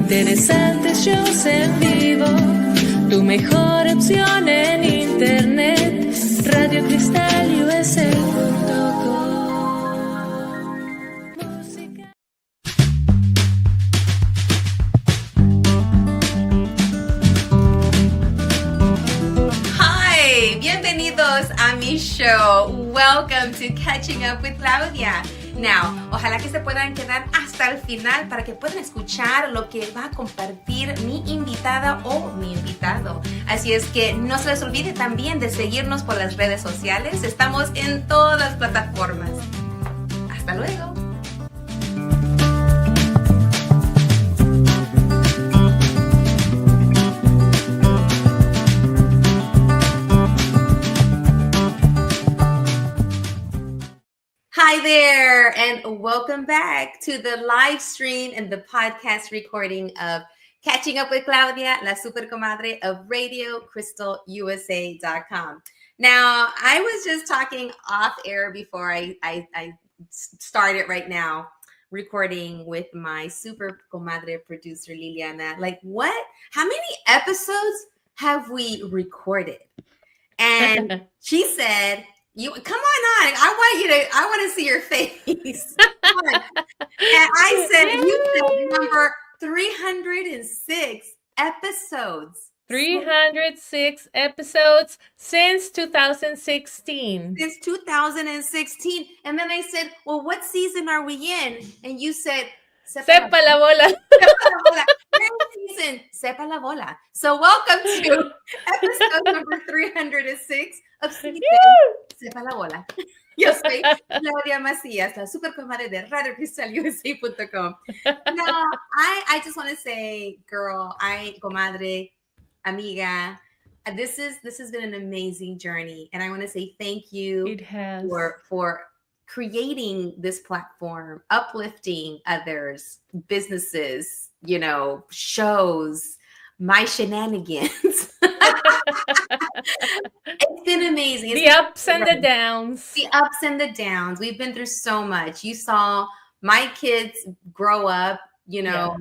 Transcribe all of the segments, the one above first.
Interesantes shows en vivo, tu mejor opción en internet, radiocristalusa.com. Hi, bienvenidos a mi show. Welcome to Catching Up with Claudia. Now, ojalá que se puedan quedar hasta el final para que puedan escuchar lo que va a compartir mi invitada o mi invitado. Así es que no se les olvide también de seguirnos por las redes sociales. Estamos en todas las plataformas. Hasta luego. Hi there, and welcome back to the live stream and the podcast recording of Catching Up with Claudia, la super comadre of RadioCrystalUSA.com. Now, I was just talking off air before I started right now recording with my super comadre producer, Liliana. Like, what? How many episodes have we recorded? And she said, come on. I want to see your face. And I said, you said number 306 episodes. 306 episodes since 2016. Since 2016. And then I said, well, what season are we in? And you said, Sepa la bola. Sepa la bola. Season, Sepa la bola. So welcome to episode number 306 of season Sepa la bola. Yo soy Claudia Macias, la super comadre de RadioCrystalUSA.com. Now, I just want to say, girl, comadre, amiga, this has been an amazing journey, and I want to say thank you. It has. For creating this platform, uplifting others, businesses, shows, my shenanigans. It's been amazing. The ups and the downs. The ups and the downs. We've been through so much. You saw my kids grow up, Yeah.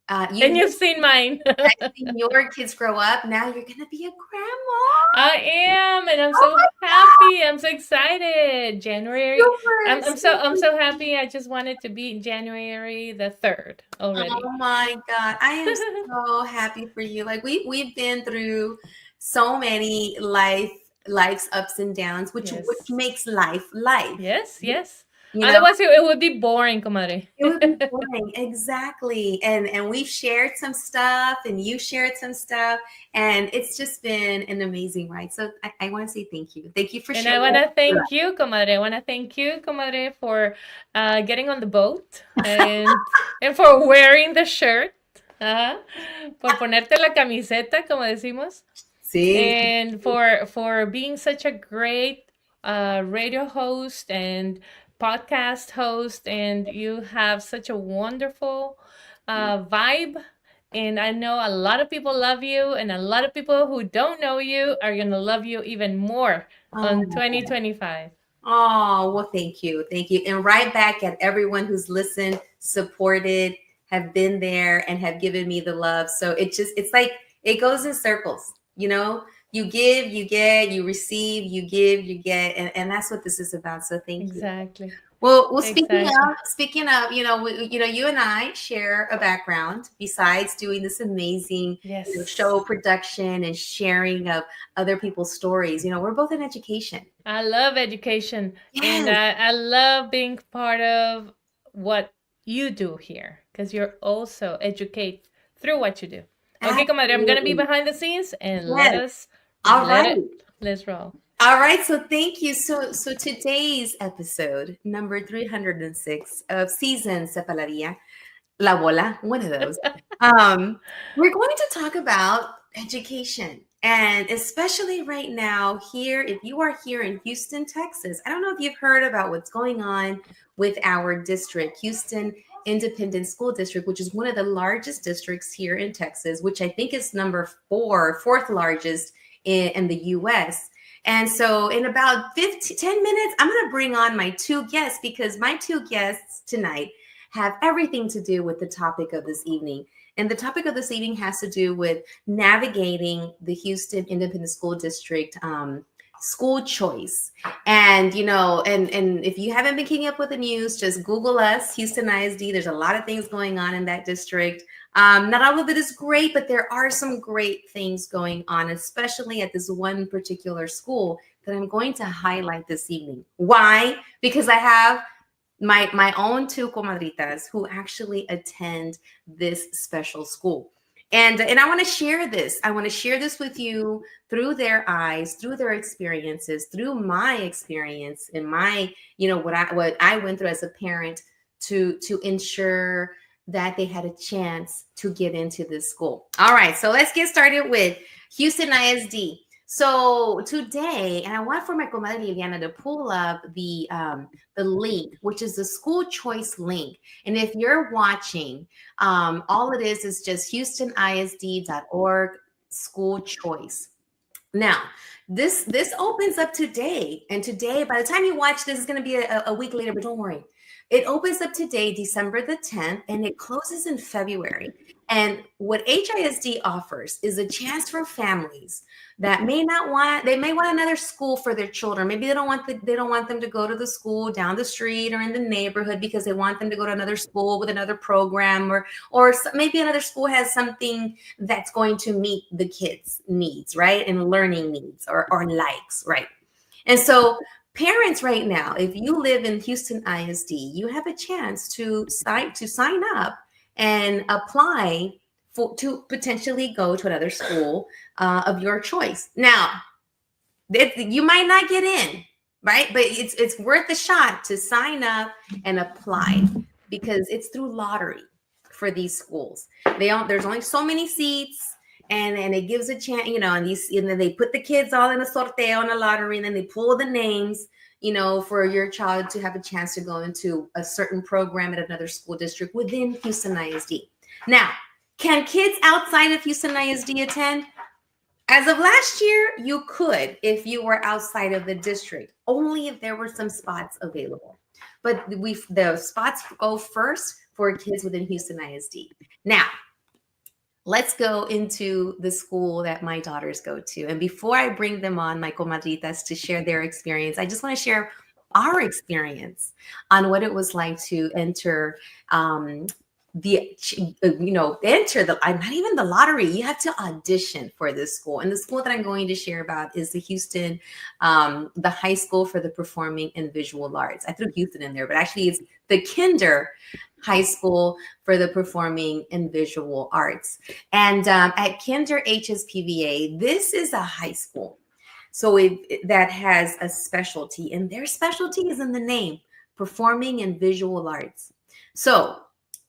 And you've seen mine. I've seen your kids grow up. Now you're going to be a grandma. I am, and I'm so happy. I'm so excited. January. I'm so happy. I just wanted to be January the 3rd already. Oh my God. I am so happy for you. Like we've been through so many life's ups and downs, which makes life. Yes. Otherwise, it would be boring, comadre. It would be boring, exactly. And we've shared some stuff, and you shared some stuff, and it's just been an amazing ride. So I want to say thank you. Thank you for sharing. And I want to thank you, comadre. I want to thank you, comadre, for getting on the boat and for wearing the shirt. Por ponerte la camiseta, como decimos. Sí. And for being such a great radio host and podcast host, and you have such a wonderful vibe, and I know a lot of people love you, and a lot of people who don't know you are gonna love you even more on 2025. Oh, well, thank you, and right back at everyone who's listened, supported, have been there, and have given me the love. So it's like it goes in circles, You give, you get, you receive, you give, you get, and that's what this is about. So thank you. Exactly. Well, speaking of, you and I share a background besides doing this amazing show production and sharing of other people's stories. We're both in education. I love education, Yes. and I love being part of what you do here, because you're also educate through what you do. Okay, comadre, I'm gonna be behind the scenes, and let's roll. All right, so thank you. So today's episode, number 306 of season Sepa la bola, one of those. We're going to talk about education, and especially right now here, if you are here in Houston, Texas. I don't know if you've heard about what's going on with our district, Houston Independent School District, which is one of the largest districts here in Texas, which I think is fourth largest in the U.S. And so in about 10 minutes, I'm going to bring on my two guests, because my two guests tonight have everything to do with the topic of this evening. And the topic of this evening has to do with navigating the Houston Independent School District school choice. And and if you haven't been keeping up with the news, just Google us, Houston ISD. There's a lot of things going on in that district. Not all of it is great, but there are some great things going on, especially at this one particular school that I'm going to highlight this evening. Why? Because I have my own two comadritas who actually attend this special school. And I want to share this. I want to share this with you through their eyes, through their experiences, through my experience and my, what I went through as a parent to ensure that they had a chance to get into this school. All right, so let's get started with Houston ISD. So today, and I want for my comadre Liliana to pull up the link, which is the school choice link. And if you're watching, all it is just HoustonISD.org school choice. Now, this opens up today. And today, by the time you watch this, is going to be a week later, but don't worry. It opens up today, December the 10th, and it closes in February. And what HISD offers is a chance for families that may want another school for their children. Maybe they don't want them to go to the school down the street or in the neighborhood because they want them to go to another school with another program, or maybe another school has something that's going to meet the kids' needs, right? And learning needs or likes, right? And so parents right now, if you live in Houston ISD, you have a chance to sign up and apply to potentially go to another school of your choice. Now, you might not get in, right? But it's worth a shot to sign up and apply because it's through lottery for these schools. There's only so many seats. And it gives a chance, and then they put the kids all in a sorteo on a lottery, and then they pull the names, for your child to have a chance to go into a certain program at another school district within Houston ISD. Now, can kids outside of Houston ISD attend? As of last year, you could if you were outside of the district, only if there were some spots available. But the spots go first for kids within Houston ISD. Now, let's go into the school that my daughters go to. And before I bring them on, my comadritas, to share their experience, I just want to share our experience on what it was like to enter not even the lottery. You have to audition for this school. And the school that I'm going to share about is the Houston, the High School for the Performing and Visual Arts. I threw Houston in there, but actually it's the Kinder High School for the Performing and Visual Arts. And at Kinder HSPVA, this is a high school. So that has a specialty, and their specialty is in the name, Performing and Visual Arts. So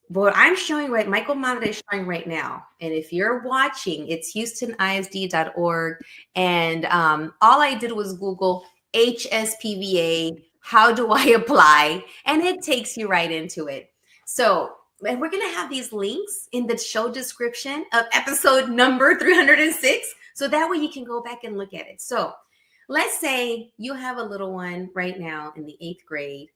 what I'm showing my comadre is showing right now, and if you're watching, it's HoustonISD.org, and all I did was Google HSPVA, how do I apply? And it takes you right into it. So, and we're going to have these links in the show description of episode number 306. So that way you can go back and look at it. So let's say you have a little one right now in the 8th grade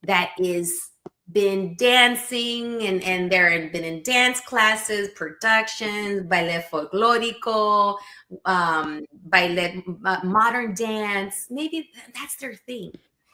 that is been dancing and they've been in dance classes, productions, ballet folklorico, ballet, modern dance. Maybe that's their thing.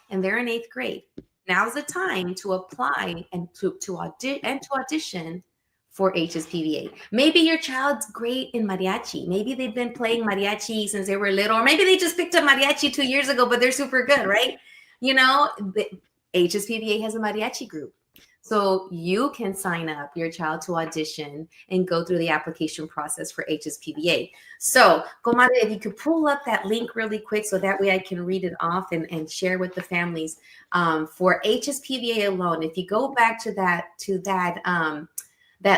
And they're in 8th grade. Now's the time to apply and to audition for HSPVA. Maybe your child's great in mariachi. Maybe they've been playing mariachi since they were little, or maybe they just picked up mariachi 2 years ago, but they're super good, right? HSPVA has a mariachi group. So you can sign up your child to audition and go through the application process for HSPVA. So, comadre, if you could pull up that link really quick so that way I can read it off and share with the families. For HSPVA alone, if you go back to that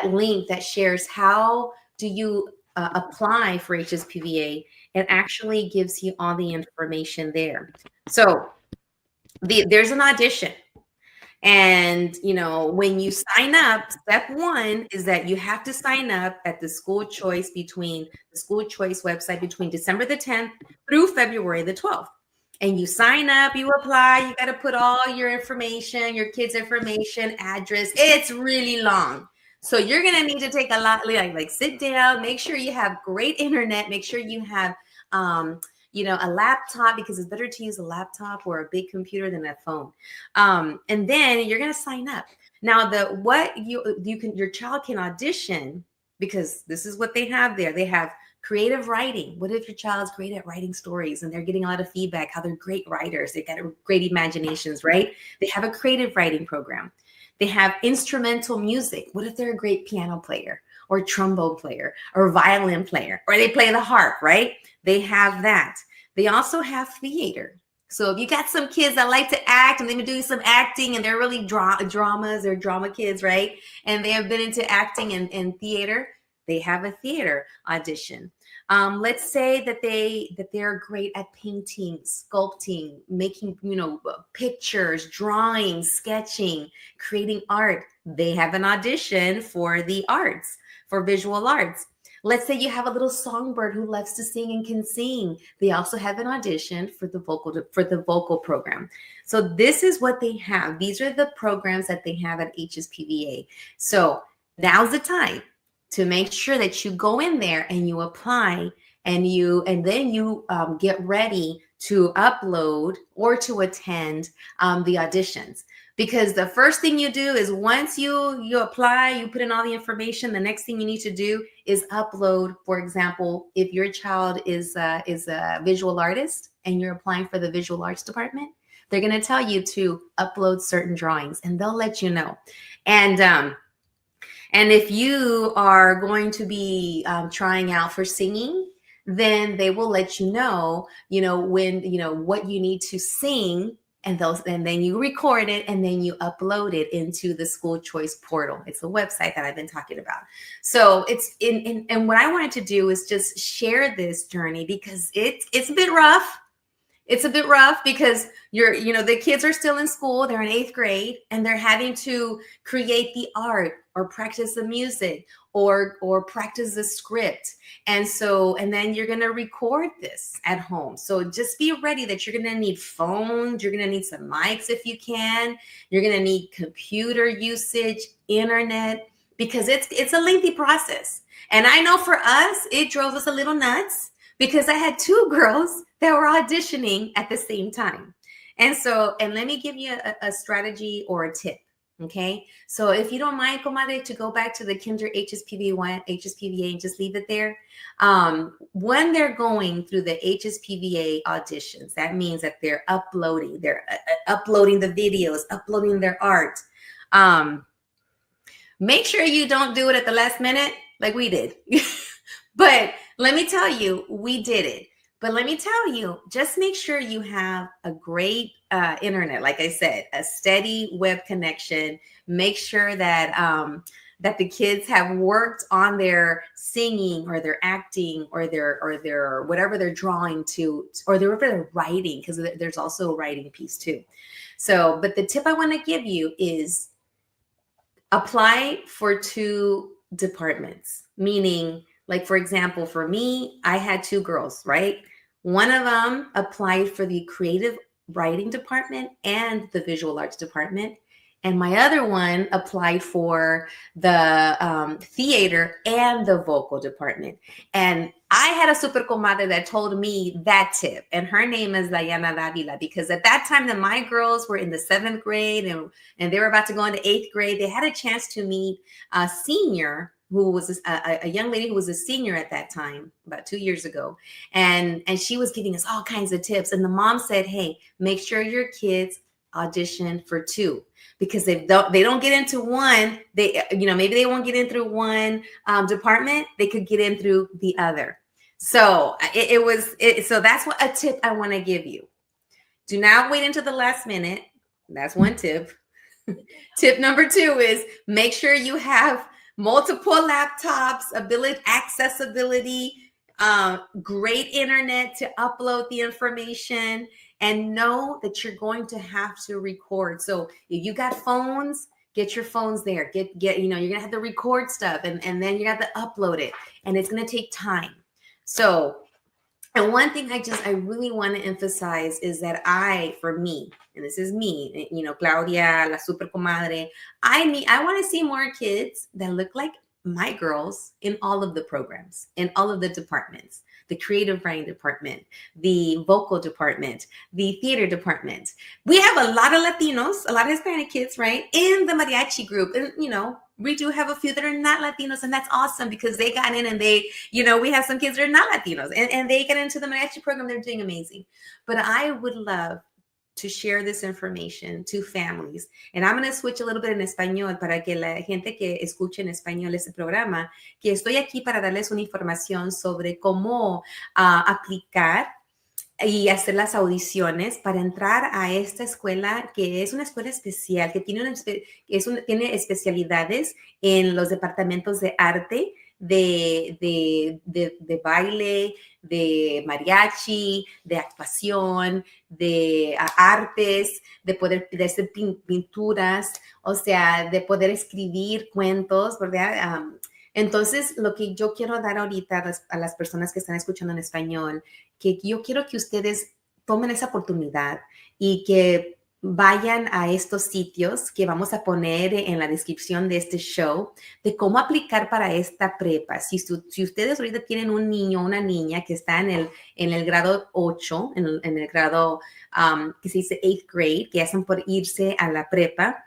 link that shares how do you apply for HSPVA, it actually gives you all the information there. So there's an audition. And, when you sign up, step one is that you have to sign up at the school choice website between December the 10th through February the 12th. And you sign up, you apply, you got to put all your information, your kids' information, address. It's really long. So you're going to need to take a lot, like sit down, make sure you have great internet, make sure you have, a laptop, because it's better to use a laptop or a big computer than a phone. And then you're going to sign up. Now, your child can audition, because this is what they have there. They have creative writing. What if your child's great at writing stories and they're getting a lot of feedback, how they're great writers, they got great imaginations, right? They have a creative writing program. They have instrumental music. What if they're a great piano player or trombone player or violin player, or they play the harp, right? They have that. They also have theater. So if you got some kids that like to act and they've been doing some acting and they're really dramas, or drama kids, right? And they have been into acting and theater, they have a theater audition. Let's say that they're great at painting, sculpting, making pictures, drawing, sketching, creating art. They have an audition for the arts, for visual arts. Let's say you have a little songbird who loves to sing and can sing. They also have an audition for the vocal program. So this is what they have. These are the programs that they have at HSPVA. So now's the time to make sure that you go in there and you apply, and then you get ready to upload or to attend the auditions. Because the first thing you do is, once you apply, you put in all the information, the next thing you need to do is upload. For example, if your child is a visual artist and you're applying for the visual arts department, they're going to tell you to upload certain drawings, and they'll let you know. And if you are going to be trying out for singing, then they will let you know, when, what you need to sing, and then you record it, and then you upload it into the school choice portal. It's a website that I've been talking about. So it's and what I wanted to do is just share this journey, because it's a bit rough. It's a bit rough because the kids are still in school. They're in 8th grade, and they're having to create the art, or practice the music, or practice the script. And then you're going to record this at home. So just be ready that you're going to need phones. You're going to need some mics if you can. You're going to need computer usage, internet, because it's a lengthy process. And I know for us, it drove us a little nuts, because I had 2 girls that were auditioning at the same time. And let me give you a strategy or a tip. Okay. So if you don't mind, comadre, to go back to the Kinder HSPVA and just leave it there. When they're going through the HSPVA auditions, that means that they're uploading the videos, uploading their art. Make sure you don't do it at the last minute like we did. But let me tell you, we did it. But let me tell you, just make sure you have a great internet. Like I said, a steady web connection. Make sure that that the kids have worked on their singing, or their acting, or their whatever they're drawing to, or whatever they're writing, because there's also a writing piece too. So, but the tip I want to give you is apply for 2 departments, meaning, like, for example, for me, I had 2 girls, right? One of them applied for the creative writing department and the visual arts department. And my other one applied for the theater and the vocal department. And I had a super comadre that told me that tip. And her name is Diana Davila, because at that time that my girls were in the 7th grade and they were about to go into 8th grade, they had a chance to meet a senior who was a young lady who was a senior at that time, about 2 years ago. And she was giving us all kinds of tips. And the mom said, hey, make sure your kids audition for 2, because if they don't get into one, maybe they won't get in through one department, they could get in through the other. So so that's what a tip I want to give you. Do not wait until the last minute. That's one tip. Tip number 2 is make sure you have multiple laptops, accessibility, great internet to upload the information, and know that you're going to have to record. So if you got phones, get your phones there. You're gonna have to record stuff, and then you have to upload it, and it's gonna take time. So And one thing I really want to emphasize is that for me, and this is me, Claudia, la super comadre, I want to see more kids that look like my girls in all of the programs, in all of the departments, the creative writing department, the vocal department, the theater department. We have a lot of Latinos, a lot of Hispanic kids, right, in the mariachi group. And, we do have a few that are not Latinos, and that's awesome because they got in and we have some kids that are not Latinos and they get into the mariachi program. They're doing amazing. But I would love to share this information to families. And I'm going to switch a little bit en español para que la gente que escuche en español este programa, que estoy aquí para darles una información sobre cómo aplicar y hacer las audiciones para entrar a esta escuela, que es una escuela especial, que tiene especialidades en los departamentos de arte, de baile, de mariachi, de actuación, de artes, de hacer pinturas, o sea, de poder escribir cuentos, ¿verdad? Entonces, lo que yo quiero dar ahorita a las personas que están escuchando en español, que yo quiero que ustedes tomen esa oportunidad y que vayan a estos sitios que vamos a poner en la descripción de este show de cómo aplicar para esta prepa. Si ustedes ahorita tienen un niño o una niña que está en el grado 8, en el grado que se dice 8th grade, que hacen por irse a la prepa,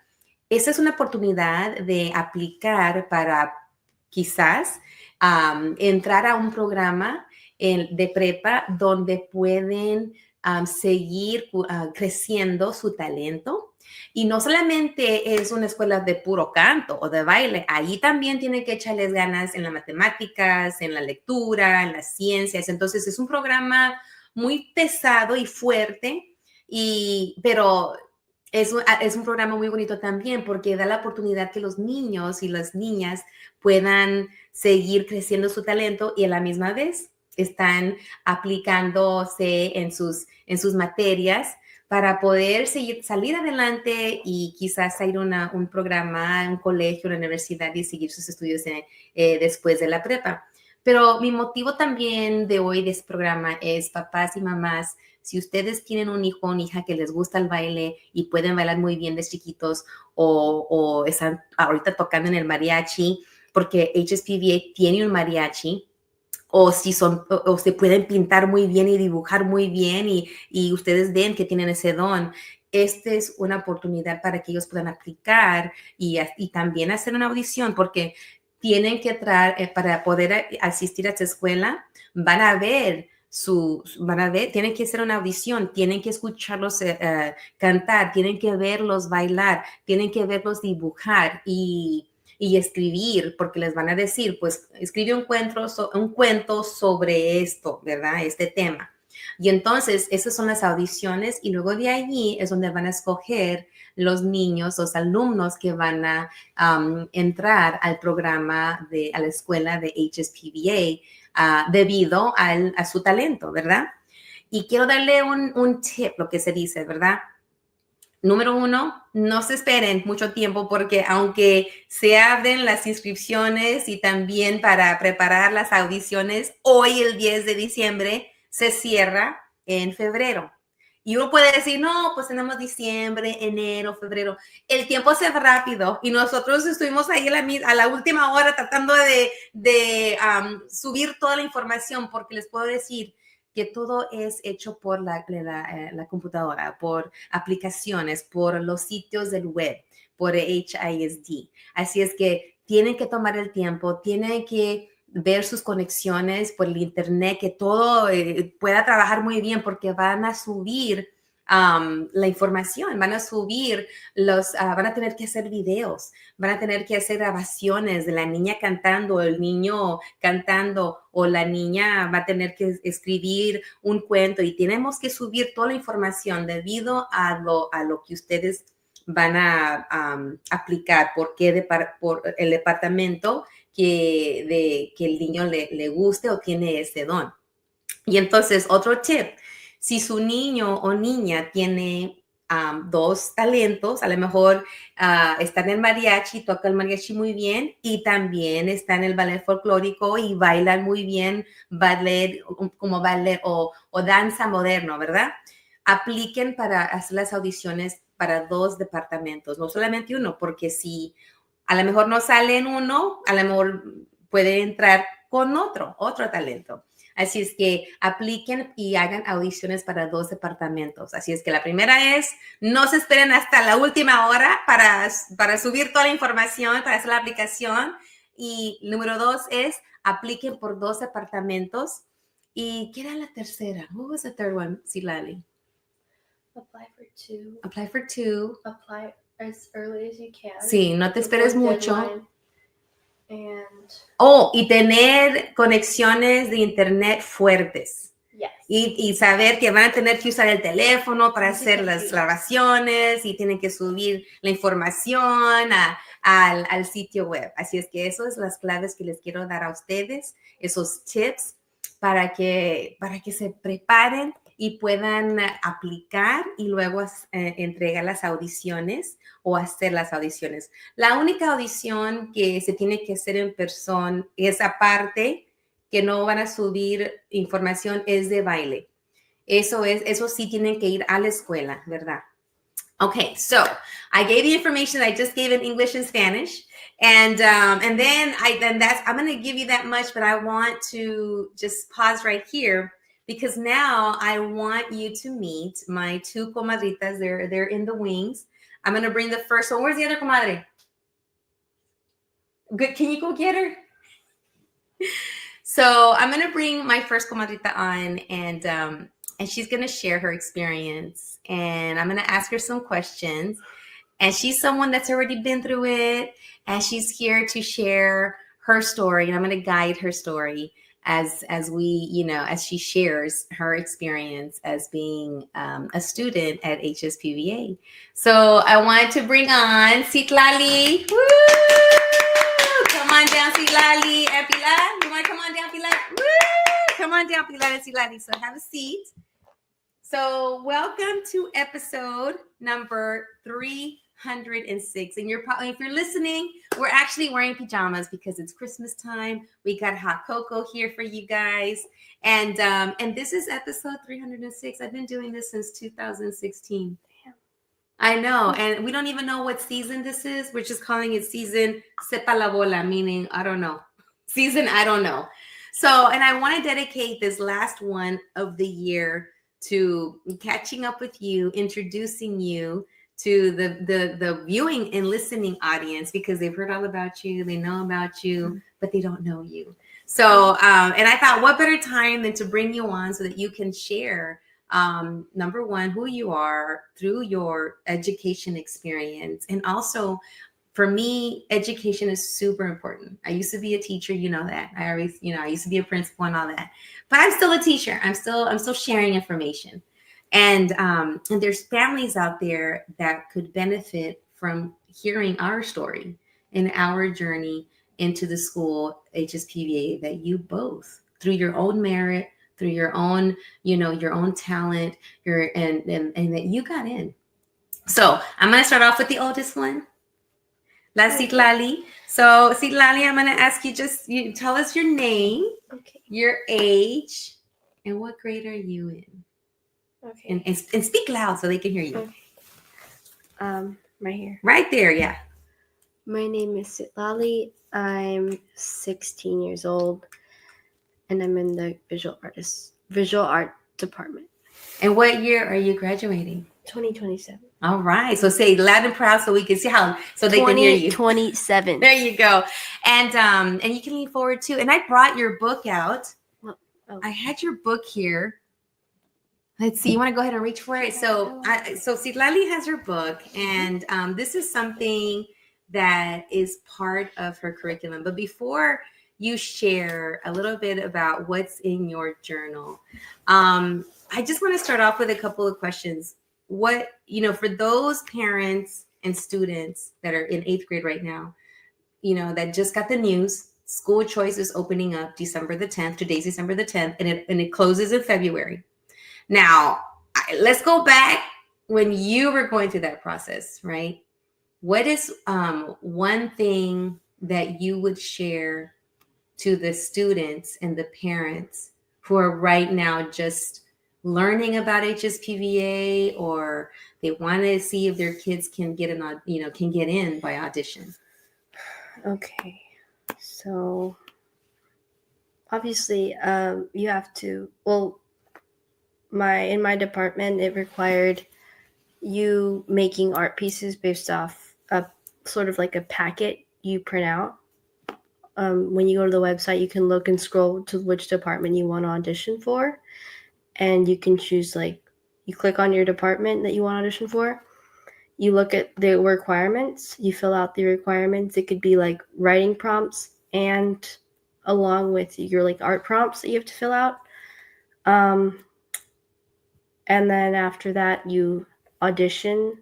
esa es una oportunidad de aplicar para quizás entrar a un programa de prepa donde pueden seguir creciendo su talento. Y no solamente es una escuela de puro canto o de baile, ahí también tienen que echarles ganas en las matemáticas, en la lectura, en las ciencias. Entonces es un programa muy pesado y fuerte, pero es un programa muy bonito también porque da la oportunidad que los niños y las niñas puedan seguir creciendo su talento y a la misma vez están aplicándose en sus materias para poder salir adelante y quizás ir a un programa, un colegio, una universidad y seguir sus estudios después de la prepa. Pero mi motivo también de hoy de este programa es papás y mamás. Si ustedes tienen un hijo o una hija que les gusta el baile y pueden bailar muy bien de chiquitos o están ahorita tocando en el mariachi, porque HSPVA tiene un mariachi, o si se pueden pintar muy bien y dibujar muy bien y ustedes ven que tienen ese don, esta es una oportunidad para que ellos puedan aplicar y también hacer una audición, porque tienen que para poder asistir a esta escuela, tienen que hacer una audición, tienen que escucharlos cantar, tienen que verlos bailar, tienen que verlos dibujar y escribir, porque les van a decir, pues escribe un cuento sobre esto, ¿verdad? Este tema. Y entonces esas son las audiciones y luego de allí es donde van a escoger los niños, los alumnos que van a entrar al programa, a la escuela de HSPVA debido a su talento, ¿verdad? Y quiero darle un tip, lo que se dice, ¿verdad? Número 1, no se esperen mucho tiempo porque aunque se abren las inscripciones y también para preparar las audiciones, hoy el 10 de diciembre se cierra en febrero. Y uno puede decir, no, pues tenemos diciembre, enero, febrero. El tiempo se va rápido y nosotros estuvimos ahí a la última hora tratando de subir toda la información porque les puedo decir que todo es hecho por la computadora, por aplicaciones, por los sitios del web, por HISD. Así es que tienen que tomar el tiempo, tienen que ver sus conexiones por el internet, que todo pueda trabajar muy bien porque van a subir la información, van a subir van a tener que hacer videos, van a tener que hacer grabaciones de la niña cantando, el niño cantando o la niña va a tener que escribir un cuento y tenemos que subir toda la información debido a lo que ustedes van a aplicar, por el departamento que el niño le guste o tiene ese don. Y entonces, otro tip, si su niño o niña tiene dos talentos, a lo mejor está en el mariachi, toca el mariachi muy bien y también está en el ballet folclórico y bailan muy bien ballet, como ballet o danza moderno, ¿verdad? Apliquen para hacer las audiciones para dos departamentos, no solamente uno, porque si a lo mejor no sale en uno, a lo mejor puede entrar con otro talento. Así es que apliquen y hagan audiciones para dos departamentos. Así es que la primera es, no se esperen hasta la última hora para subir toda la información, para hacer la aplicación. Y número dos es, apliquen por dos departamentos. ¿Y qué era la tercera? What was the third one, Silali? Apply for two. Apply for two. Apply as early as you can. Sí, no te esperes mucho. And y tener conexiones de internet fuertes. yes. Y saber que van a tener que usar el teléfono para hacer las grabaciones y tienen que subir la información al sitio web. Así es que esas son las claves que les quiero dar a ustedes, esos tips para que se preparen y puedan aplicar y luego entregar las audiciones o hacer las audiciones. La única audición que se tiene que hacer en persona, esa parte que no van a subir información, es de baile. Eso sí tienen que ir a la escuela, ¿verdad? Okay, so I gave the information I just gave in English and Spanish, and then I'm going to give you that much, but I want to just pause right here because now I want you to meet my two comadritas. They're in the wings. I'm going to bring the first one. Where's the other comadre? Good. Can you go get her? So I'm going to bring my first comadrita on, and she's going to share her experience, and I'm going to ask her some questions. And she's someone that's already been through it, and she's here to share her story, and I'm going to guide her story as she shares her experience as being a student at HSPVA. So I wanted to bring on Citlali. Woo! Come on down, Citlali and Pilar. You want to come on down, Pilar? Woo! Come on down, Pilar and Citlali. So have a seat. So welcome to episode number 306. And if you're listening, we're actually wearing pajamas because it's Christmas time. We got hot cocoa here for you guys. And this is episode 306. I've been doing this since 2016. Damn. I know. And we don't even know what season this is. We're just calling it season Sepa la Bola, meaning I don't know. Season I don't know. So, and I want to dedicate this last one of the year to catching up with you, introducing you to the viewing and listening audience, because they've heard all about you, they know about you, but they don't know you. So, and I thought, what better time than to bring you on so that you can share, number one, who you are through your education experience. And also, for me, education is super important. I used to be a teacher, you know that. I used to be a principal and all that. But I'm still a teacher. I'm still sharing information. And there's families out there that could benefit from hearing our story and our journey into the school HSPVA, that you both, through your own merit, through your own, your own talent, and that you got in. So I'm going to start off with the oldest one. La Citlali. So Citlali, I'm going to ask you tell us your name, okay, your age, and what grade are you in? Okay. And speak loud so they can hear you. Okay. Right here. Right there, yeah. My name is Citlali. I'm 16 years old, and I'm in the visual art department. And what year are you graduating? 2027. All right. So say loud and proud so we can see so they can hear you. 2027. There you go. And you can lean forward too. And I brought your book out. Oh. I had your book here. Let's see. You want to go ahead and reach for it? So Citlali has her book, and this is something that is part of her curriculum. But before you share a little bit about what's in your journal, I just want to start off with a couple of questions. What, for those parents and students that are in 8th grade right now, that just got the news, school choice is opening up December the 10th. Today's December the 10th, and it closes in February. Now, let's go back when you were going through that process, right? What is one thing that you would share to the students and the parents who are right now just learning about HSPVA, or they want to see if their kids can get can get in by audition? Okay, so obviously, you have to. Well, in my department, it required you making art pieces based off a sort of like a packet you print out. When you go to the website, you can look and scroll to which department you want to audition for, and you can choose you click on your department that you want to audition for. You look at the requirements, you fill out the requirements. It could be like writing prompts and along with your art prompts that you have to fill out. And then after that, you audition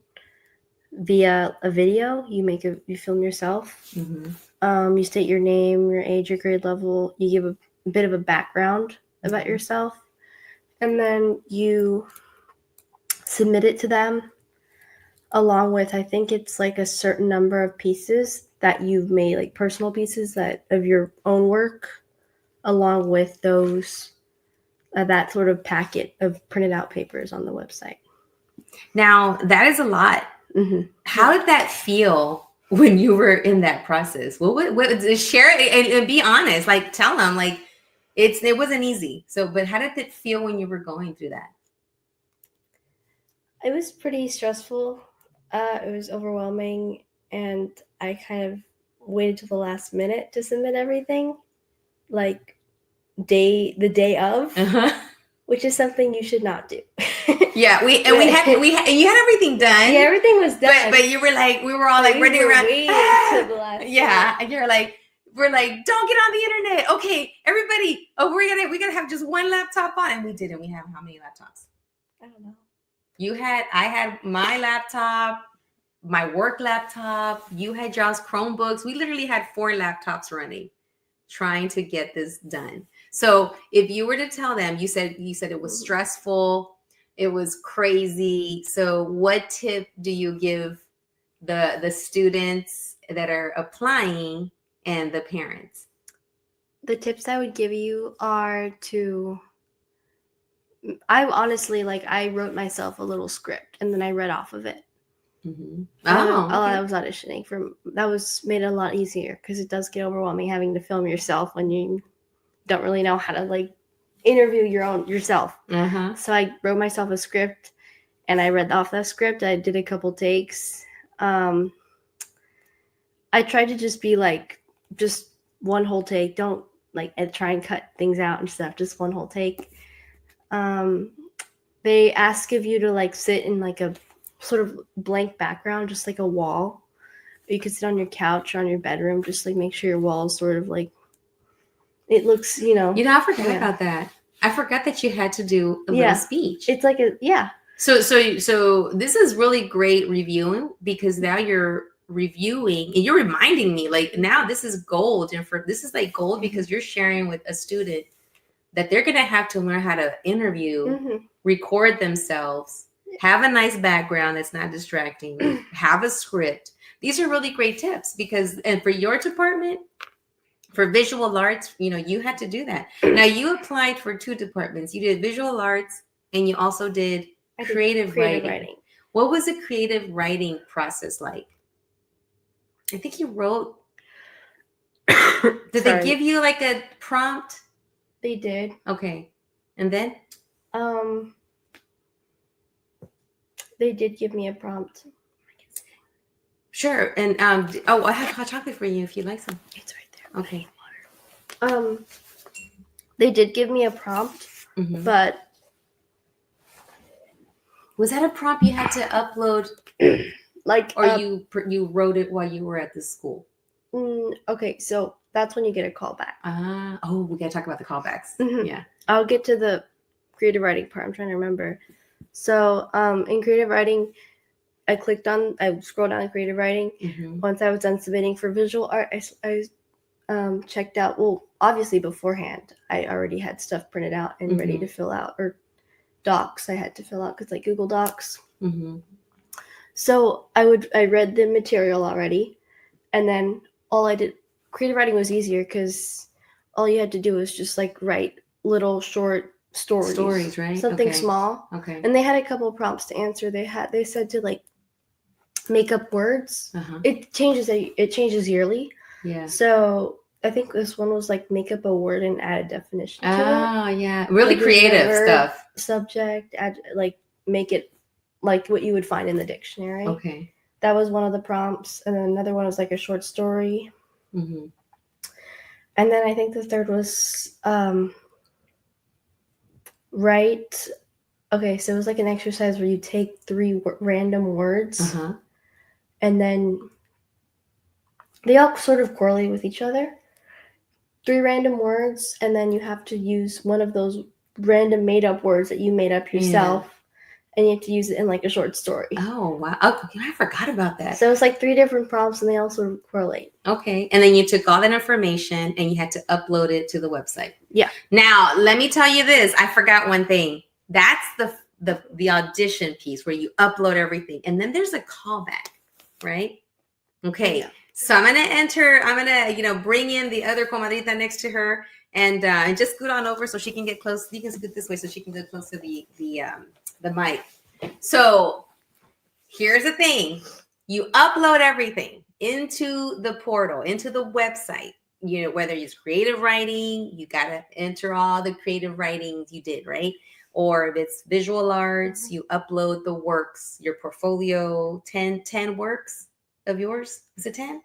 via a video. You film yourself. Mm-hmm. You state your name, your age, your grade level. You give a bit of a background about yourself, and then you submit it to them along with, I think it's a certain number of pieces that you've made, personal pieces of your own work, along with those that sort of packet of printed out papers on the website. Now, that is a lot. Mm-hmm. How did that feel when you were in that process? What share it and be honest, tell them it wasn't easy. So, but how did it feel when you were going through that? It was pretty stressful. It was overwhelming, and I kind of waited till the last minute to submit everything, the day of, which is something you should not do. Yeah, we had and you had everything done. Yeah, everything was done. But you were we were all running around. Till the last yeah, and you're we're don't get on the internet. Okay, everybody. Oh, we gotta have just one laptop on, and we didn't. We have how many laptops? I don't know. I had my laptop, my work laptop. You had y'all's Chromebooks. We literally had 4 laptops running, trying to get this done. So if you were to tell them, you said it was stressful, it was crazy. So what tip do you give the students that are applying and the parents? The tips I would give you are I honestly, I wrote myself a little script and then I read off of it. Mm-hmm. I was auditioning for. That was made it a lot easier because it does get overwhelming having to film yourself when you don't really know how to interview yourself. So I wrote myself a script and I read off that script. I did a couple takes. I tried to just be just one whole take. Don't try and cut things out and stuff. Just one whole take. They ask of you to sit in a sort of blank background, just a wall. You could sit on your couch or on your bedroom, just make sure your wall is sort of it looks, I forgot about that. I forgot that you had to do a little speech. It's So this is really great reviewing, because now you're reviewing and you're reminding me now this is gold, and this is gold because you're sharing with a student that they're going to have to learn how to interview, record themselves, have a nice background that's not distracting, have a script. These are really great tips and for your department, for visual arts, you had to do that. Now you applied for 2 departments. You did visual arts and you also did creative writing. What was the creative writing process like? I think you wrote. Did they give you a prompt? They did. Okay. And then? They did give me a prompt. Sure. And I have hot chocolate for you if you'd like some. It's right there. Okay. They did give me a prompt, but was that a prompt you had to upload? You wrote it while you were at the school? Okay, so that's when you get a call back. We gotta talk about the callbacks. Yeah. I'll get to the creative writing part. I'm trying to remember. So in creative writing, I scrolled down to creative writing. Once I was done submitting for visual art, I checked out. Well, obviously beforehand, I already had stuff printed out and ready to fill out, or docs I had to fill out because Google Docs. Mm-hmm. So I read the material already, and then all I did, creative writing was easier because all you had to do was just like write little short stories, right? something Okay. small. Okay. And they had a couple of prompts to answer. They said to like make up words. Uh-huh. It changes yearly. Yeah. So I think this one was like make up a word and add a definition to it. Oh, yeah. Really Like, creative verb, stuff. Subject, add, like make it like what you would find in the dictionary. Okay. That was one of the prompts, and then another one was like a short story. Mm-hmm. And then I think the third was write. Okay, so it was like an exercise where you take 3 random words, Uh-huh. and then they all sort of correlate with each other. 3 random words, and then you have to use one of those random made-up words that you made up yourself, and you have to use it in like a short story. Oh, wow. Oh, I forgot about that. So it's like 3 different prompts, and they all sort of correlate. Okay. And then you took all that information and you had to upload it to the website. Yeah. Now, let me tell you this. I forgot one thing. That's the audition piece where you upload everything. And then there's a callback, right? Okay. Yeah. So I'm gonna bring in the other comadrita next to her and just scoot on over so she can get close. You can scoot this way so she can get close to the mic. So here's the thing. You upload everything into the portal, into the website. You know, whether it's creative writing, you got to enter all the creative writings you did, right? Or if it's visual arts, you upload the works, your portfolio, 10 works of yours. Is it 10?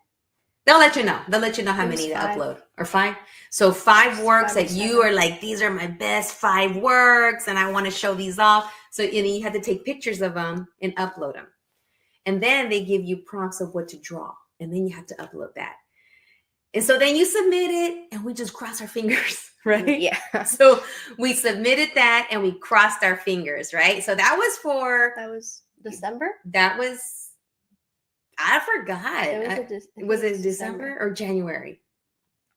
They'll let you know. They'll let you know how many to upload. Or 5? So 5 works that you are like, these are my best 5 works, and I want to show these off. So you have to take pictures of them and upload them. And then they give you prompts of what to draw. And then you have to upload that. And so then you submit it, and we just cross our fingers, right? Yeah. So we submitted that, and we crossed our fingers, right? So that was December? I forgot. Was it December or January?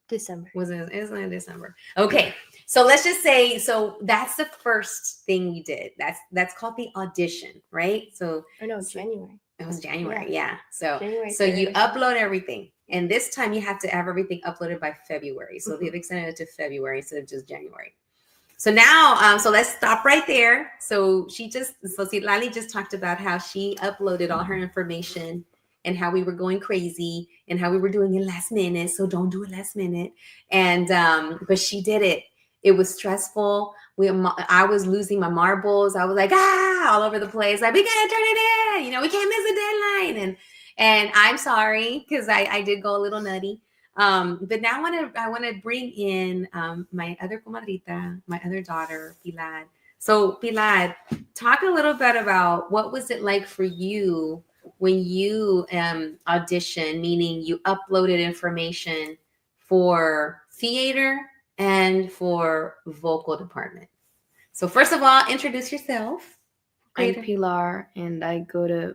December. It was in December. Okay. So let's just say, so that's the first thing we did. That's called the audition, right? So January. It was January. Yeah. So January you upload everything. And this time you have to have everything uploaded by February. So they've extended it to February instead of just January. So now, so let's stop right there. So Lali just talked about how she uploaded all her information and how we were going crazy and how we were doing it last minute. So don't do it last minute. And, but she did it. It was stressful. I was losing my marbles. I was like, all over the place. Like, we gotta turn it in. We can't miss a deadline. And I'm sorry, because I did go a little nutty. But now I want to bring in my other comadrita, my other daughter, Pilar. So Pilar, talk a little bit about what was it like for you when you auditioned, meaning you uploaded information for theater and for vocal department. So first of all, introduce yourself. I'm Pilar, and I go to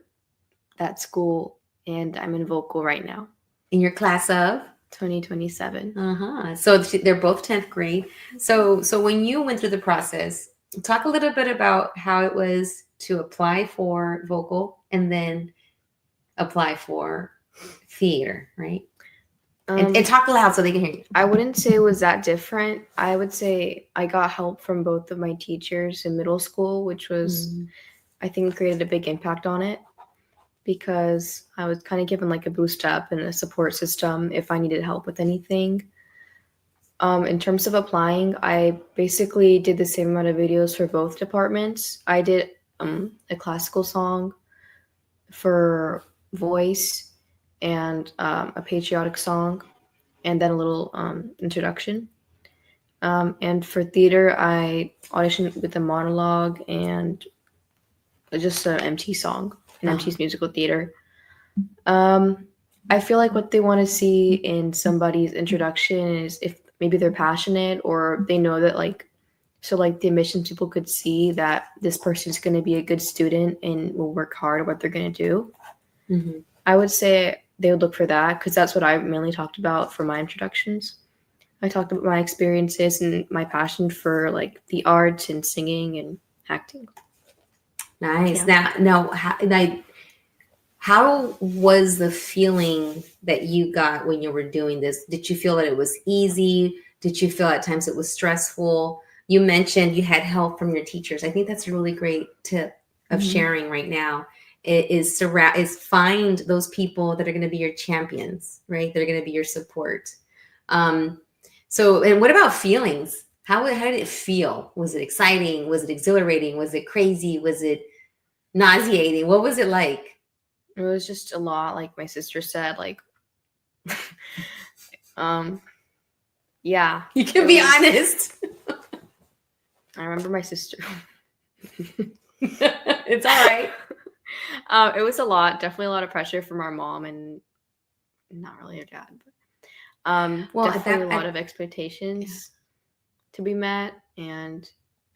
that school, and I'm in vocal right now. In your class of? 2027. So they're both 10th grade. So when you went through the process, talk a little bit about how it was to apply for vocal and then apply for theater, right? And talk loud so they can hear you. I wouldn't say it was that different. I would say I got help from both of my teachers in middle school, which was, I think, created a big impact on it, because I was kind of given like a boost up and a support system if I needed help with anything. In terms of applying, I basically did the same amount of videos for both departments. I did a classical song for voice and a patriotic song, and then a little introduction. And for theater, I auditioned with a monologue and just an MT song, an MT's musical theater. I feel like what they want to see in somebody's introduction is if maybe they're passionate or they know that the admissions people could see that this person's going to be a good student and will work hard at what they're going to do. Mm-hmm. I would say they would look for that, because that's what I mainly talked about for my introductions. I talked about my experiences and my passion for the arts and singing and acting. Nice. Yeah. Now, how was the feeling that you got when you were doing this? Did you feel that it was easy? Did you feel at times it was stressful? You mentioned you had help from your teachers. I think that's a really great tip of Mhm. sharing right now. Is find those people that are going to be your champions, right? They're going to be your support. Um, and what about feelings? How did it feel? Was it exciting? Was it exhilarating? Was it crazy? Was it nauseating? What was it like? It was just a lot, like my sister said, like um yeah. You can it be was- honest. I remember my sister. It's all right. It was a lot, definitely a lot of pressure from our mom and not really her dad, but Well, definitely a lot of expectations to be met, and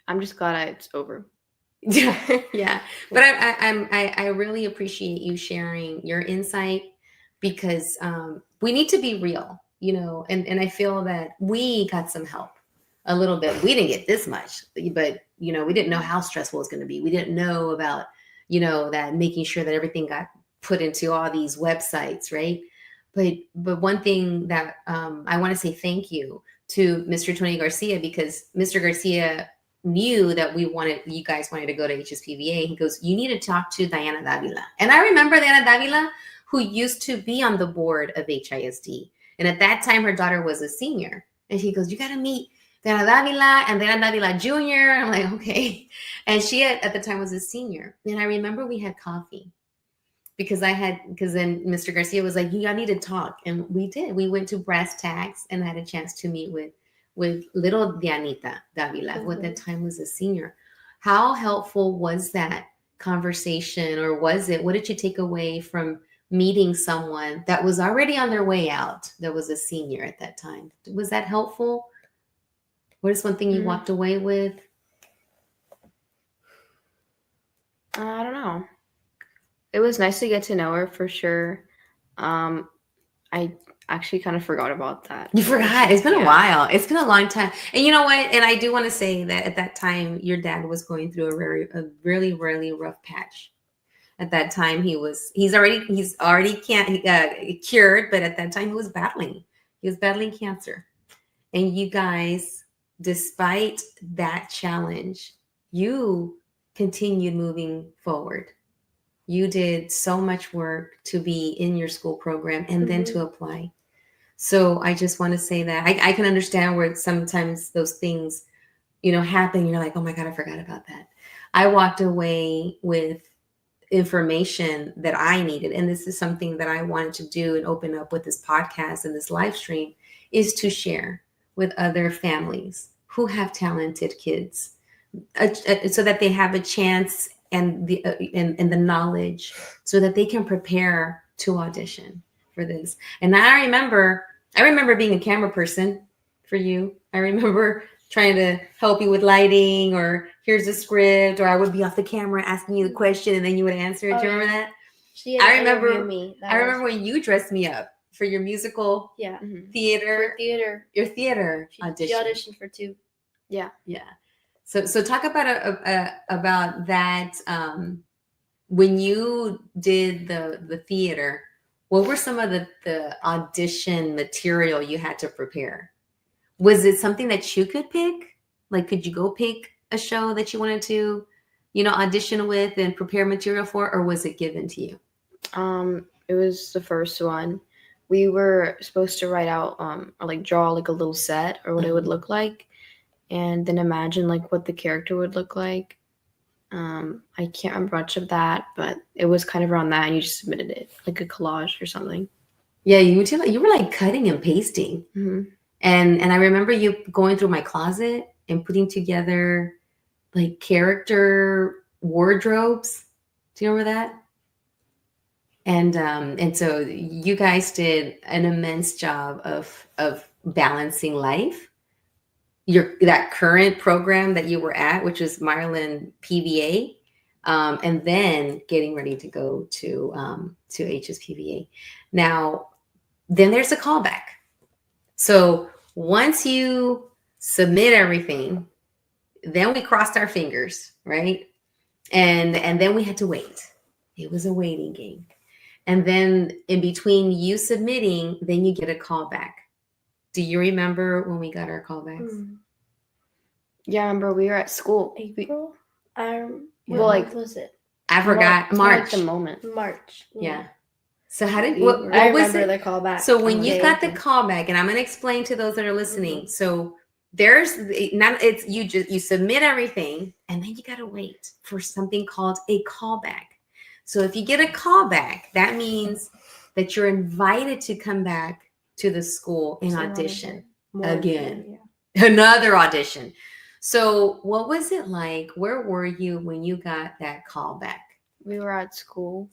I'm just glad it's over. yeah. But I really appreciate you sharing your insight because we need to be real, and I feel that we got some help a little bit. We didn't get this much, but we didn't know how stressful it's going to be. We didn't know about, that making sure that everything got put into all these websites, right? But one thing that I want to say thank you to Mr. Tony Garcia, because Mr. Garcia knew that you guys wanted to go to HSPVA. He goes, you need to talk to Diana Davila. And I remember Diana Davila, who used to be on the board of HISD. And at that time, her daughter was a senior. And he goes, you got to meet Diana Davila and Diana Davila Jr. I'm like, okay. And she at the time was a senior. And I remember we had coffee because then Mr. Garcia was like, y'all need to talk. And we did. We went to Brass Tacks and had a chance to meet with little Dianita Davila, who at that time was a senior. How helpful was that conversation, or was it? What did you take away from meeting someone that was already on their way out, that was a senior at that time? Was that helpful? What is one thing you walked away with? I don't know. It was nice to get to know her for sure. I actually kind of forgot about that. You forgot. It's been a while. It's been a long time. And you know what? And I do want to say that at that time, your dad was going through a really, really rough patch. At that time, he's already cured, but at that time he was battling cancer. And you guys, despite that challenge, you continued moving forward. You did so much work to be in your school program and then to apply. So I just want to say that I can understand where sometimes those things, happen. You're like, oh my God, I forgot about that. I walked away with information that I needed. And this is something that I wanted to do and open up with this podcast and this live stream, is to share with other families who have talented kids, so that they have a chance and the knowledge so that they can prepare to audition for this. And I remember being a camera person for you. I remember trying to help you with lighting, or here's a script, or I would be off the camera asking you the question and then you would answer it. Do you remember that? I remember me. I remember when you dressed me up for your musical theater. Your theater audition. She auditioned for 2. Yeah. So talk about that. When you did the theater, what were some of the audition material you had to prepare? Was it something that you could pick? Like, could you go pick a show that you wanted to, audition with and prepare material for, or was it given to you? It was the first one. We were supposed to write out or like draw like a little set or what it would look like, and then imagine like what the character would look like. I can't remember much of that, but it was kind of around that, and you just submitted it like a collage or something. Yeah, you were like cutting and pasting. And I remember you going through my closet and putting together like character wardrobes. Do you remember that? And so you guys did an immense job of balancing life. That current program that you were at, which was Maryland PVA, and then getting ready to go to HSPVA. Now, then there's a callback. So once you submit everything, then we crossed our fingers, right? And then we had to wait. It was a waiting game. And then in between you submitting, then you get a call back. Do you remember when we got our callbacks? Yeah, I remember we were at school. April. What Well, like- month was it? I forgot. It's more like March. the moment. March. Yeah. So how did We what, were- what I was remember it? the callback. So when you Okay. got the callback, and I'm going to explain to those that are listening. So there's not it's you submit everything, and then you got to wait for something called a callback. So if you get a callback, that means that you're invited to come back to the school and audition again. Another audition. So what was it like? Where were you when you got that callback? We were at school.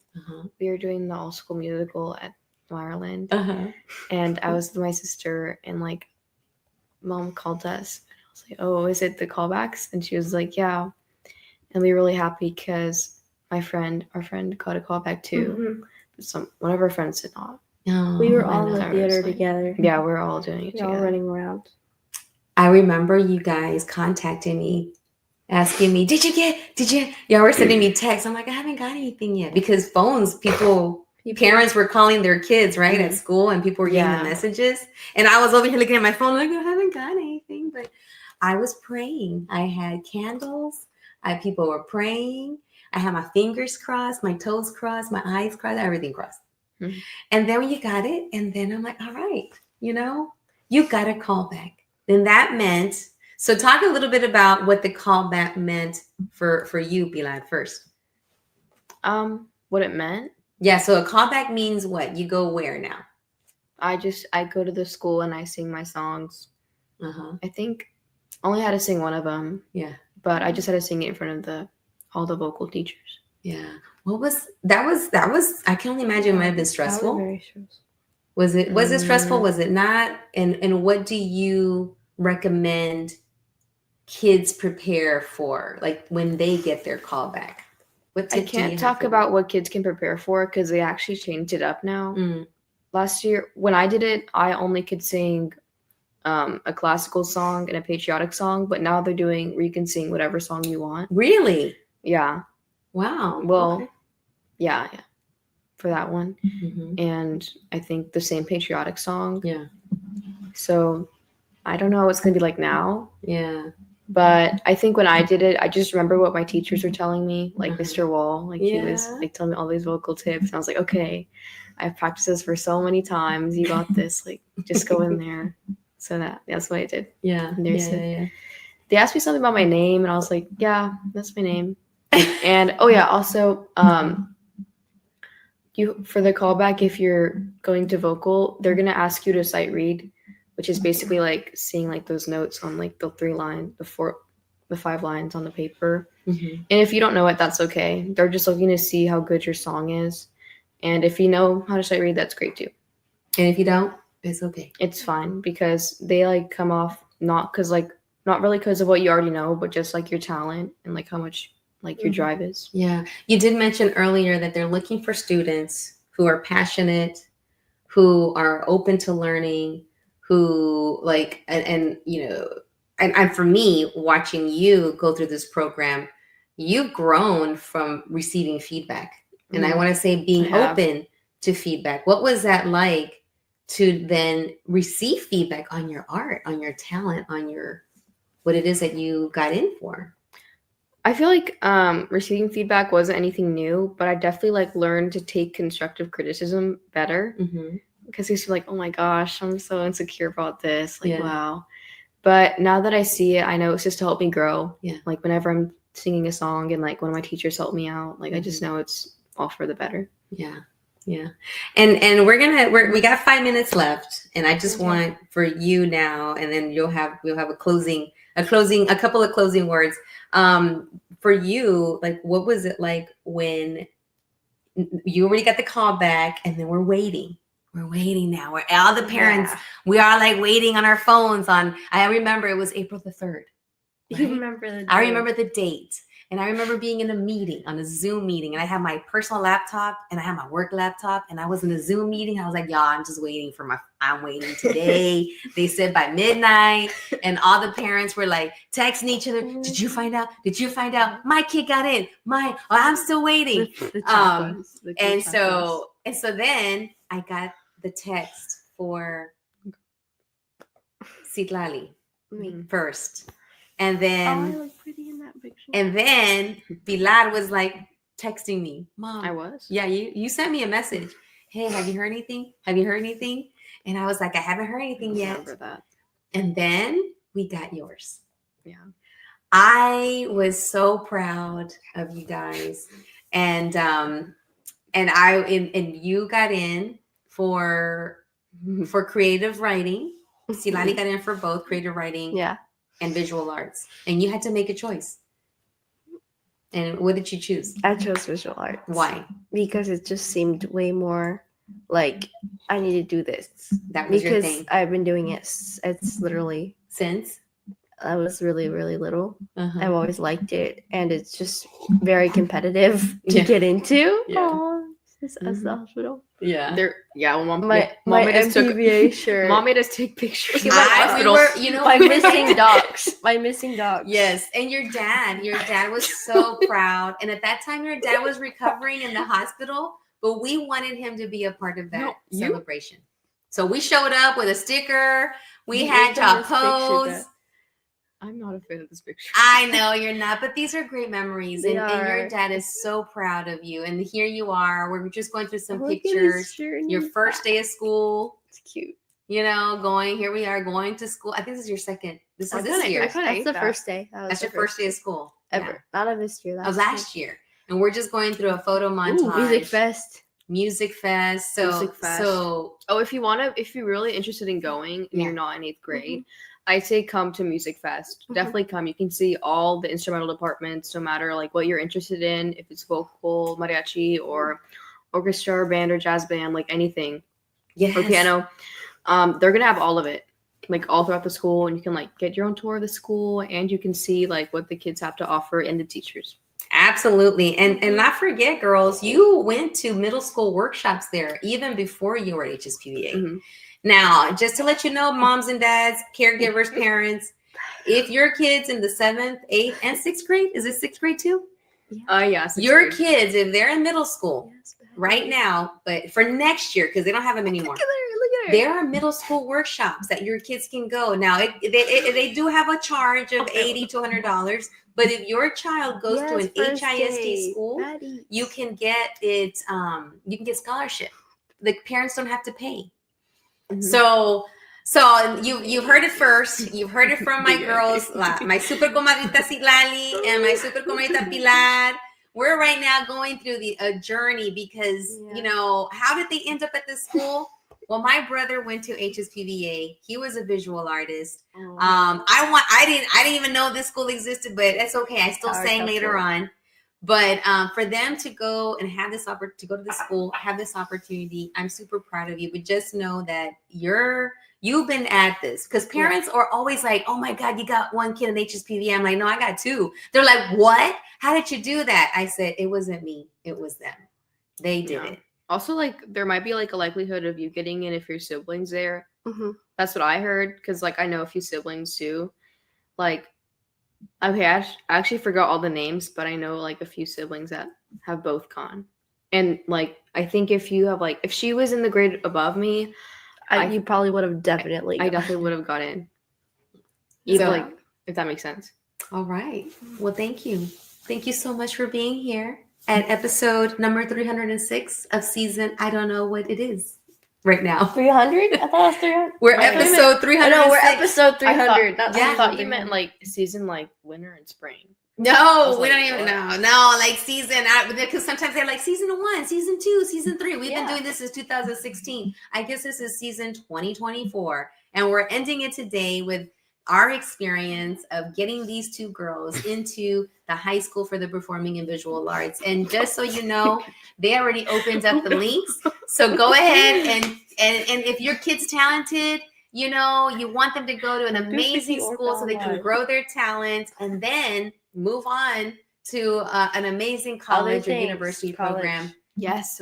We were doing the all-school musical at Ireland. And I was with my sister, and like mom called us. I was like, oh, is it the callbacks? And she was like, yeah. And we were really happy because our friend got a callback too. But one of our friends did not. Oh, We were I all in know. the theater together. Yeah, we're all doing it We were all together. running around. I remember you guys contacting me, asking me, did you? Y'all were sending me texts. I'm like, I haven't got anything yet, because phones, parents were calling their kids, right, at school, and people were getting the Yeah. messages. And I was over here looking at my phone like, I haven't got anything, but I was praying. I had candles. People were praying. I had my fingers crossed, my toes crossed, my eyes crossed, everything crossed. Mhm. And then when you got it, and then I'm like, all right, you got a call back. Then that meant, so talk a little bit about what the callback meant for you, Pilar, first. What it meant? Yeah, so a callback means what? You go where now? I go to the school and I sing my songs. Uh-huh. I think I only had to sing one of them. Yeah. But I just had to sing it in front of all the vocal teachers. Yeah. What was that was I can only imagine it might have been stressful. Very stressful. Was it stressful? Was it not? And what do you recommend kids prepare for, like when they get their callback? What I tips do you can't have talk for about what kids can prepare for because they actually changed it up now. them? Last year, when I did it, I only could sing a classical song and a patriotic song, but now they're doing where you can sing whatever song you want. Really? Yeah. Wow. Well, Okay. yeah, for that one. Mhm. And I think the same patriotic song. Yeah. So I don't know what it's going to be like now. Yeah. But I think when I did it, I just remember what my teachers were telling me, like Uh-huh. Mr. Wall, like he was Yeah. like telling me all these vocal tips. And I was like, okay, I've practiced this for so many times. You got this. Like, just go in there. So that's what I did. Yeah. And there's Yeah. They asked me something about my name, and I was like, yeah, that's my name. And oh yeah, also, you for the callback, if you're going to vocal, they're gonna ask you to sight read, which is basically like seeing like those notes on like the 5 lines on the paper. Mhm. And if you don't know it, that's okay. They're just looking to see how good your song is. And if you know how to sight read, that's great too. And if you don't, it's okay. It's fine because they like come off not really because of what you already know, but just like your talent and like how much like your drive is. Yeah. You did mention earlier that they're looking for students who are passionate, who are open to learning, who like, and for me, watching you go through this program, you've grown from receiving feedback. And I want to say being open to feedback. What was that like to then receive feedback on your art, on your talent, on what it is that you got in for? I feel like receiving feedback wasn't anything new, but I definitely like learned to take constructive criticism better because I used to be like, oh my gosh, I'm so insecure about this. Like, wow. But now that I see it, I know it's just to help me grow. Yeah. Like whenever I'm singing a song and like one of my teachers help me out, like I just know it's all for the better. Yeah. Yeah. And we got 5 minutes left, and I just want for you now, and then we'll have a couple of closing words. For you, like, what was it like when you already got the call back, and then we're waiting now. We're all the parents. Yeah. We are like waiting on our phones I remember it was April the 3rd. You remember the I remember the date. And I remember being in a meeting, on a Zoom meeting, and I had my personal laptop and I had my work laptop, and I was in a Zoom meeting. I was like, y'all, I'm waiting today. They said by midnight, and all the parents were like texting each other. Did you find out? Did you find out? My kid got in. I'm still waiting. And so then I got the text for Citlali first. And then I look pretty in that picture. And then Pilar was like texting me, Mom. I was? Yeah, you sent me a message. Hey, have you heard anything? Have you heard anything? And I was like, I haven't heard anything yet. Remember that. And then we got yours. Yeah. I was so proud of you guys. And you got in for creative writing. Silani got in for both creative writing and visual arts. And you had to make a choice. And what did you choose? I chose visual arts. Why? Because it just seemed way more like I need to do this. That was your thing. Because I've been doing it. It's literally Since I was really, really little. Uh-huh. I've always liked it, and it's just very competitive to get into. Yeah. Aww, it's us the hospital. Yeah. Well, mom My made us MPVA shirt. Mom made us take pictures. My missing dogs. My missing dogs. Yes, and your dad was so proud. And at that time, your dad was recovering in the hospital, but we wanted him to be a part of that celebration. So we showed up with a sticker. We had to pose. I'm not a fan of this picture. I know you're not, but these are great memories. And your dad is Mm-hmm. so proud of you. And here you are. We're just going through some pictures. Your first day of school. It's cute. You know, here we are going to school. I think this is your second. This is this year. That's the first day. That's your first day of school. Ever. Not of this year. Of last year. And we're just going through a photo montage. Ooh, Music Fest. So if you're really interested in going and you're not in 8th grade, I say come to Music Fest. Definitely come. You can see all the instrumental departments, no matter like what you're interested in, if it's vocal, mariachi, or orchestra, or band, or jazz band, like anything, or piano. They're gonna have all of it, like all throughout the school, and you can like get your own tour of the school, and you can see like what the kids have to offer and the teachers. Absolutely. And not forget, girls, you went to middle school workshops there even before you were at HSPVA. Now, just to let you know, moms and dads, caregivers, parents, if your kids in the 7th, 8th, and 6th grade, is it 6th grade too? Yes. Your kids, if they're in middle school right now, but for next year, because they don't have them anymore, Look at her. there are middle school workshops that your kids can go. Now, they do have a charge of $80 to $100, but if your child goes to an HISD school, you can get it. You can get scholarship. The parents don't have to pay. So you've heard it first. You've heard it from my girls, my super comadrita Citlali and my super comadrita Pilar. We're right now going through a journey because how did they end up at this school? Well, my brother went to HSPVA. He was a visual artist. I didn't even know this school existed, but that's okay. I still sang later on. But for them to go and have this to go to the school, have this opportunity, I'm super proud of you. But just know that you've been at this, because parents are always like, "Oh my God, you got one kid in HSPV." I'm like, "No, I got 2." They're like, "What? How did you do that?" I said, "It wasn't me. It was them. They did it." Also, like there might be like a likelihood of you getting in if your siblings there. That's what I heard, because like I know a few siblings too. Like. Okay, I actually forgot all the names, but I know like a few siblings that have both gone. And like, I think if she was in the grade above me, you probably would have definitely. I definitely would have got in. Either if that makes sense. All right. Well, thank you. Thank you so much for being here at episode number 306 of season. I don't know what it is right now. 300? I thought it was 300. We're episode 300. No, we're episode 300. I thought you meant like season like winter and spring. No, we don't even know. No, like season, because sometimes they're like season 1, season 2, season 3. We've been doing this since 2016. I guess this is season 2024. And we're ending it today with our experience of getting these 2 girls into the high school for the performing and visual arts. And just so you know, they already opened up the links. So go ahead and if your kid's talented, you want them to go to an amazing school so they can grow their talent and then move on to an amazing college or university program. Yes.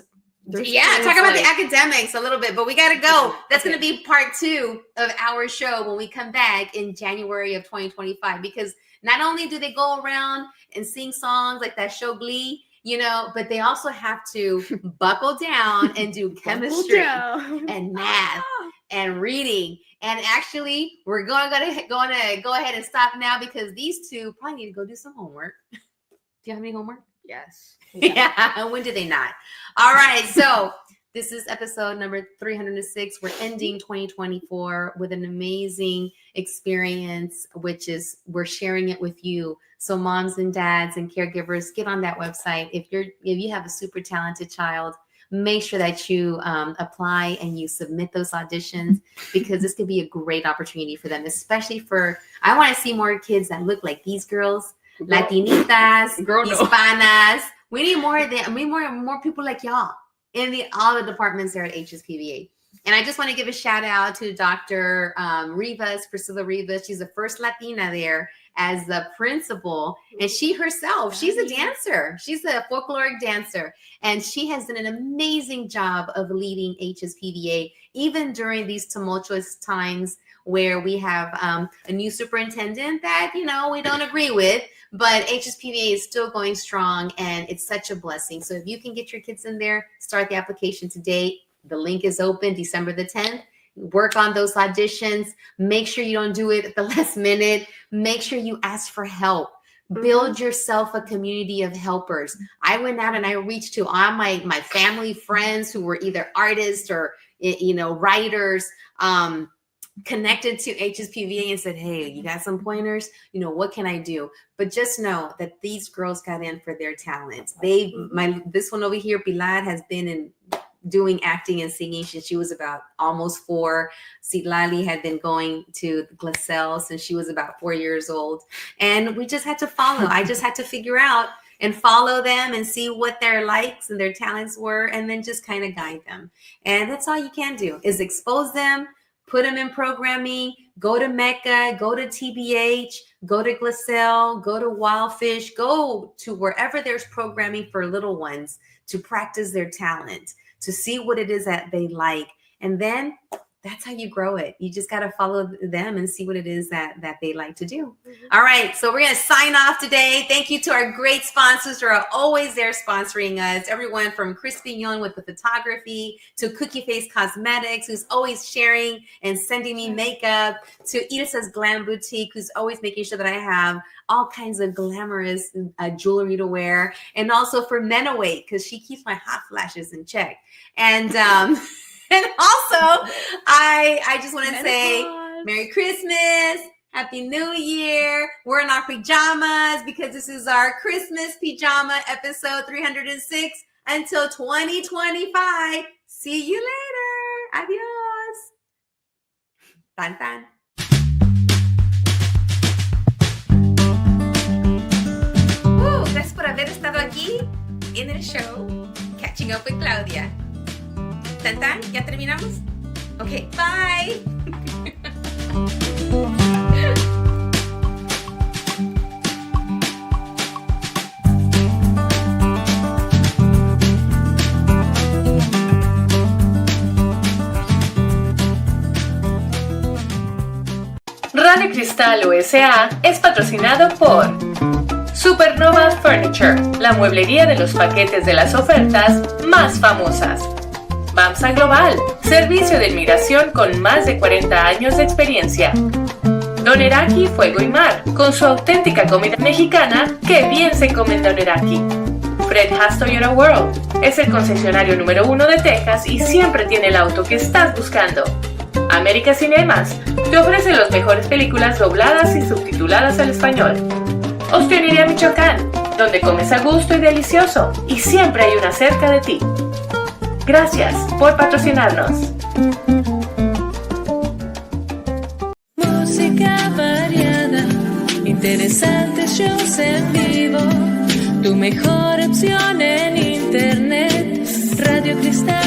Talk about the academics a little bit, but we got to go. That's going to be part 2 of our show when we come back in January of 2025, because not only do they go around and sing songs like that show Glee, but they also have to buckle down and do chemistry and math and reading. And actually, we're going to go ahead and stop now, because these two probably need to go do some homework. Do you have any homework? Yes. Yeah. When do they not? All right. So this is episode number 306. We're ending 2024 with an amazing experience, which is we're sharing it with you. So moms and dads and caregivers, get on that website. If you have a super talented child, make sure that you apply and you submit those auditions, because this could be a great opportunity for them, especially I want to see more kids that look like these girls, Latinitas, Hispanas. We need more of them. We need more people like y'all in all the departments there at HSPVA. And I just want to give a shout out to Dr. Priscilla Rivas. She's the first Latina there as the principal. And she herself, she's a dancer. She's a folkloric dancer. And she has done an amazing job of leading HSPVA, even during these tumultuous times where we have a new superintendent that, we don't agree with. But HSPVA is still going strong, and it's such a blessing. So if you can get your kids in there, start the application today. The link is open December the 10th. Work on those auditions. Make sure you don't do it at the last minute. Make sure you ask for help. Build yourself a community of helpers. I went out and I reached to all my family friends who were either artists or, writers, connected to HSPVA and said, hey, you got some pointers? What can I do? But just know that these girls got in for their talents. This one over here, Pilar, has been doing acting and singing since she was about almost 4. Citlali had been going to Glassell since she was about 4 years old. And we just had to follow. I just had to figure out and follow them and see what their likes and their talents were, and then just kind of guide them. And that's all you can do, is expose them, put them in programming, go to Mecca, go to TBH, go to Glassell, go to Wildfish, go to wherever there's programming for little ones to practice their talent, to see what it is that they like. And then that's how you grow it. You just got to follow them and see what it is that they like to do. All right. So we're going to sign off today. Thank you to our great sponsors who are always there sponsoring us. Everyone from Chris Pignon with the photography, to Cookie Face Cosmetics, who's always sharing and sending me makeup, to Ilsa's Glam Boutique, who's always making sure that I have all kinds of glamorous jewelry to wear. And also for Menaway, because she keeps my hot flashes in check. And, and also, I just want to say Merry Christmas, Happy New Year. We're in our pajamas because this is our Christmas pajama episode 306 until 2025. See you later. Adios. Tan tan. Gracias por haber estado aquí en el show Catching Up with Claudia. ¿Tan tan? ¿Ya terminamos? Ok, bye. Radio Cristal USA es patrocinado por Supernova Furniture, la mueblería de los paquetes de las ofertas más famosas. BAMSA Global, servicio de inmigración con más de 40 años de experiencia. Doneraki Fuego y Mar, con su auténtica comida mexicana que bien se come en Doneraki. Fred Haas Toyota World, es el concesionario número 1 de Texas y siempre tiene el auto que estás buscando. América Cinemas, te ofrece las mejores películas dobladas y subtituladas al español. Ostionería Michoacán, donde comes a gusto y delicioso, y siempre hay una cerca de ti. Gracias por patrocinarnos. Música variada, interesantes shows en vivo, tu mejor opción en internet, Radio Cristal.